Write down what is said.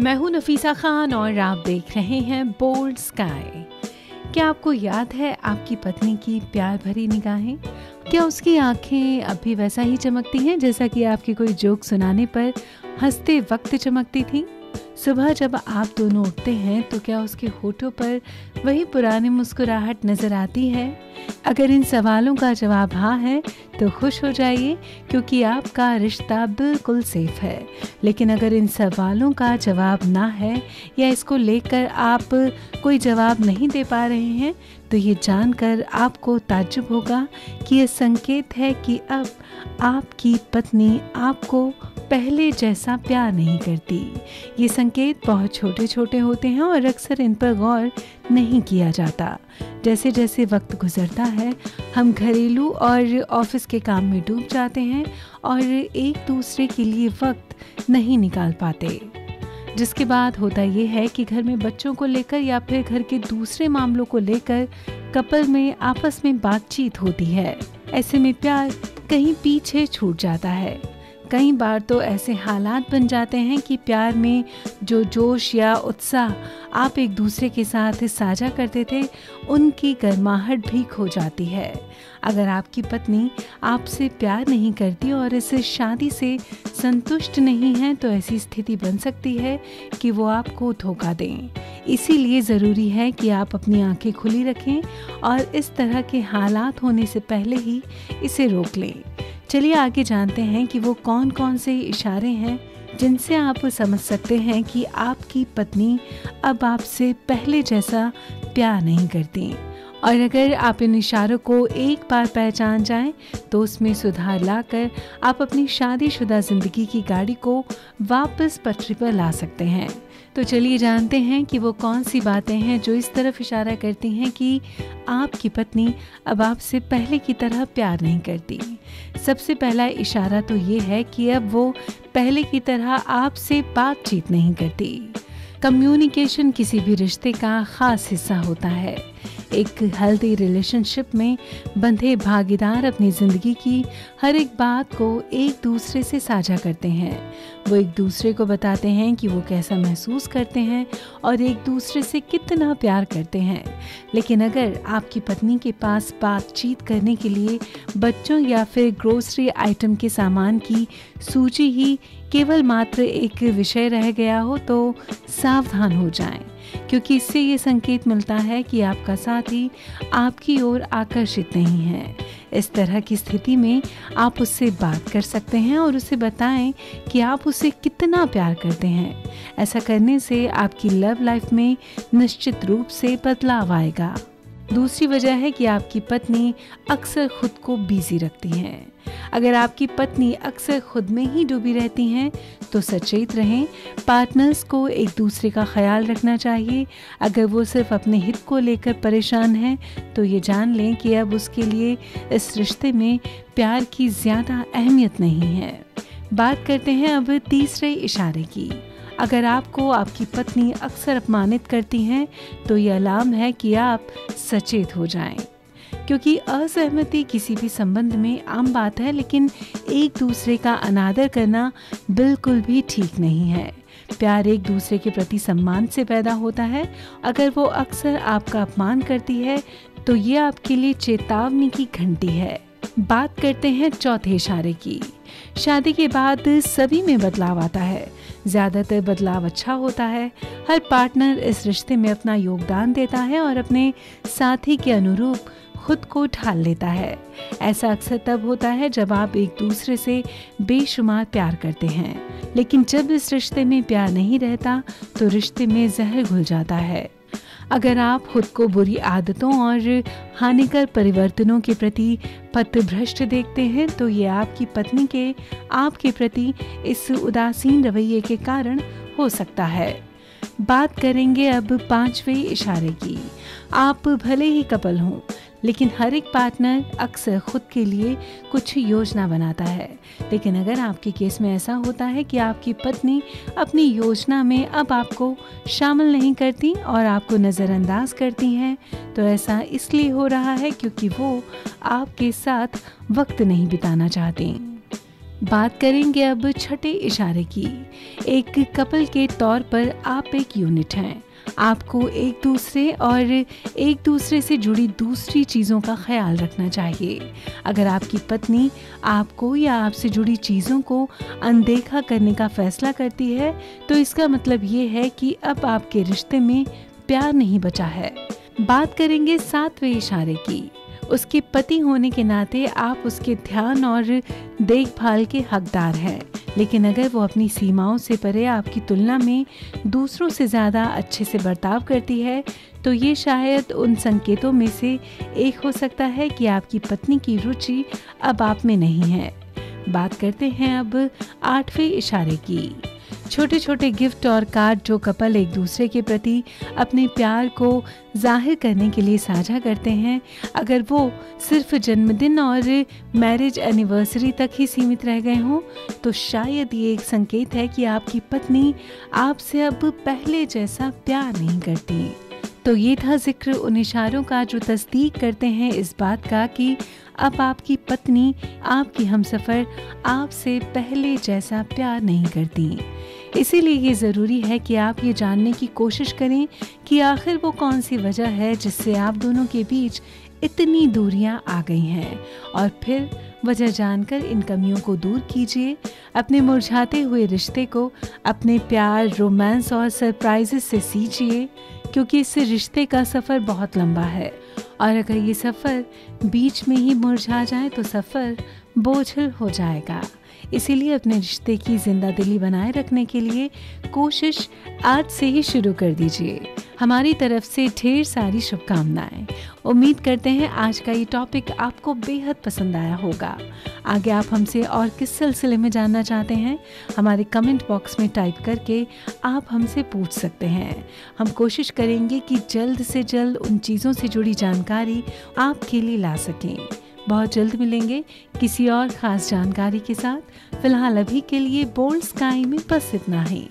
मैं हूं नफीसा खान और आप देख रहे हैं बोल्ड स्काई। क्या आपको याद है आपकी पत्नी की प्यार भरी निगाहें? क्या उसकी आंखें अब भी वैसा ही चमकती हैं जैसा कि आपके कोई जोक सुनाने पर हंसते वक्त चमकती थी? सुबह जब आप दोनों उठते हैं तो क्या उसके होठों पर वही पुरानी मुस्कुराहट नजर आती है? अगर इन सवालों का जवाब हाँ है तो खुश हो जाइए, क्योंकि आपका रिश्ता बिल्कुल सेफ है। लेकिन अगर इन सवालों का जवाब ना है या इसको लेकर आप कोई जवाब नहीं दे पा रहे हैं, तो ये जानकर आपको ताज्जुब होगा कि ये संकेत है कि अब आपकी पत्नी आपको पहले जैसा प्यार नहीं करती। ये संकेत बहुत छोटे छोटे होते हैं और अक्सर इन पर गौर नहीं किया जाता। जैसे जैसे वक्त गुजरता है, हम घरेलू और ऑफिस के काम में डूब जाते हैं और एक दूसरे के लिए वक्त नहीं निकाल पाते। जिसके बाद होता ये है कि घर में बच्चों को लेकर या फिर घर के दूसरे मामलों को लेकर कपल में आपस में बातचीत होती है। ऐसे में प्यार कहीं पीछे छूट जाता है। कई बार तो ऐसे हालात बन जाते हैं कि प्यार में जो जोश या उत्साह आप एक दूसरे के साथ साझा करते थे, उनकी गर्माहट भी खो जाती है। अगर आपकी पत्नी आपसे प्यार नहीं करती और इस शादी से संतुष्ट नहीं है, तो ऐसी स्थिति बन सकती है कि वो आपको धोखा दें। इसीलिए ज़रूरी है कि आप अपनी आंखें खुली रखें और इस तरह के हालात होने से पहले ही इसे रोक लें। चलिए आगे जानते हैं कि वो कौन कौन से इशारे हैं जिनसे आप समझ सकते हैं कि आपकी पत्नी अब आपसे पहले जैसा प्यार नहीं करती। और अगर आप इन इशारों को एक बार पहचान जाएं, तो उसमें सुधार लाकर आप अपनी शादीशुदा जिंदगी की गाड़ी को वापस पटरी पर ला सकते हैं। तो चलिए जानते हैं कि वो कौन सी बातें हैं जो इस तरफ इशारा करती हैं कि आपकी पत्नी अब आपसे पहले की तरह प्यार नहीं करती। सबसे पहला इशारा तो ये है कि अब वो पहले की तरह आपसे बातचीत नहीं करती। कम्युनिकेशन किसी भी रिश्ते का खास हिस्सा होता है। एक हेल्दी रिलेशनशिप में बंधे भागीदार अपनी ज़िंदगी की हर एक बात को एक दूसरे से साझा करते हैं। वो एक दूसरे को बताते हैं कि वो कैसा महसूस करते हैं और एक दूसरे से कितना प्यार करते हैं। लेकिन अगर आपकी पत्नी के पास बातचीत करने के लिए बच्चों या फिर ग्रोसरी आइटम के सामान की सूची ही केवल मात्र एक विषय रह गया हो, तो सावधान हो जाएं, क्योंकि इससे ये संकेत मिलता है कि आपका साथी आपकी ओर आकर्षित नहीं है। इस तरह की स्थिति में आप उससे बात कर सकते हैं और उसे बताएं कि आप उसे कितना प्यार करते हैं। ऐसा करने से आपकी लव लाइफ में निश्चित रूप से बदलाव आएगा। दूसरी वजह है कि आपकी पत्नी अक्सर खुद को बिजी रखती हैं। अगर आपकी पत्नी अक्सर खुद में ही डूबी रहती हैं, तो सचेत रहें। पार्टनर्स को एक दूसरे का ख्याल रखना चाहिए। अगर वो सिर्फ अपने हित को लेकर परेशान है, तो ये जान लें कि अब उसके लिए इस रिश्ते में प्यार की ज़्यादा अहमियत नहीं है। बात करते हैं अब तीसरे इशारे की। अगर आपको आपकी पत्नी अक्सर अपमानित करती हैं, तो ये अलार्म है कि आप सचेत हो जाएं। क्योंकि असहमति किसी भी संबंध में आम बात है, लेकिन एक दूसरे का अनादर करना बिल्कुल भी ठीक नहीं है। प्यार एक दूसरे के प्रति सम्मान से पैदा होता है। अगर वो अक्सर आपका अपमान करती है, तो ये आपके लिए चेतावनी की घंटी है। बात करते हैं चौथे इशारे की। शादी के बाद सभी में बदलाव आता है। ज़्यादातर बदलाव अच्छा होता है। हर पार्टनर इस रिश्ते में अपना योगदान देता है और अपने साथी के अनुरूप खुद को ढाल लेता है। ऐसा अक्सर तब होता है जब आप एक दूसरे से बेशुमार प्यार करते हैं। लेकिन जब इस रिश्ते में प्यार नहीं रहता, तो रिश्ते में जहर घुल जाता है। अगर आप खुद को बुरी आदतों और हानिकर परिवर्तनों के प्रति पथभ्रष्ट देखते हैं, तो ये आपकी पत्नी के आपके प्रति इस उदासीन रवैये के कारण हो सकता है। बात करेंगे अब पांचवें इशारे की। आप भले ही कपल हों, लेकिन हर एक पार्टनर अक्सर खुद के लिए कुछ योजना बनाता है। लेकिन अगर आपके केस में ऐसा होता है कि आपकी पत्नी अपनी योजना में अब आपको शामिल नहीं करती और आपको नज़रअंदाज करती हैं, तो ऐसा इसलिए हो रहा है क्योंकि वो आपके साथ वक्त नहीं बिताना चाहती। बात करेंगे अब छठे इशारे की। एक कपल के तौर पर आप एक यूनिट हैं। आपको एक दूसरे से जुड़ी दूसरी चीज़ों का ख्याल रखना चाहिए। अगर आपकी पत्नी आपको या आपसे जुड़ी चीज़ों को अनदेखा करने का फैसला करती है तो इसका मतलब ये है कि अब आपके रिश्ते में प्यार नहीं बचा है। बात करेंगे सातवें इशारे की। उसके पति होने के नाते आप उसके ध्यान और देखभाल के हकदार हैं, लेकिन अगर वो अपनी सीमाओं से परे आपकी तुलना में दूसरों से ज़्यादा अच्छे से बर्ताव करती है तो ये शायद उन संकेतों में से एक हो सकता है कि आपकी पत्नी की रुचि अब आप में नहीं है। बात करते हैं अब आठवें इशारे की। छोटे छोटे गिफ्ट और कार्ड जो कपल एक दूसरे के प्रति अपने प्यार को जाहिर करने के लिए साझा करते हैं, अगर वो सिर्फ जन्मदिन और मैरिज एनिवर्सरी तक ही सीमित रह गए हों तो शायद ये एक संकेत है कि आपकी पत्नी आपसे अब पहले जैसा प्यार नहीं करती। तो ये था जिक्र उन इशारों का जो तस्दीक करते हैं इस बात का कि अब आपकी पत्नी, आपकी हमसफ़र आपसे पहले जैसा प्यार नहीं करती। इसीलिए ये ज़रूरी है कि आप ये जानने की कोशिश करें कि आखिर वो कौन सी वजह है जिससे आप दोनों के बीच इतनी दूरियां आ गई हैं, और फिर वजह जानकर इन कमियों को दूर कीजिए। अपने मुरझाते हुए रिश्ते को अपने प्यार, रोमांस और सरप्राइजेस से सींचिए, क्योंकि इस रिश्ते का सफ़र बहुत लंबा है और अगर ये सफ़र बीच में ही मुरझा जाए तो सफ़र बोझिल हो जाएगा। इसीलिए अपने रिश्ते की जिंदा दिली बनाए रखने के लिए कोशिश आज से ही शुरू कर दीजिए। हमारी तरफ से ढेर सारी शुभकामनाएं। उम्मीद करते हैं आज का ये टॉपिक आपको बेहद पसंद आया होगा। आगे आप हमसे और किस सिलसिले में जानना चाहते हैं, हमारे कमेंट बॉक्स में टाइप करके आप हमसे पूछ सकते हैं। हम कोशिश करेंगे कि जल्द से जल्द उन चीज़ों से जुड़ी जानकारी आपके लिए ला सकें। बहुत जल्द मिलेंगे किसी और ख़ास जानकारी के साथ। फिलहाल अभी के लिए बोल्ड स्काई में बस इतना ही।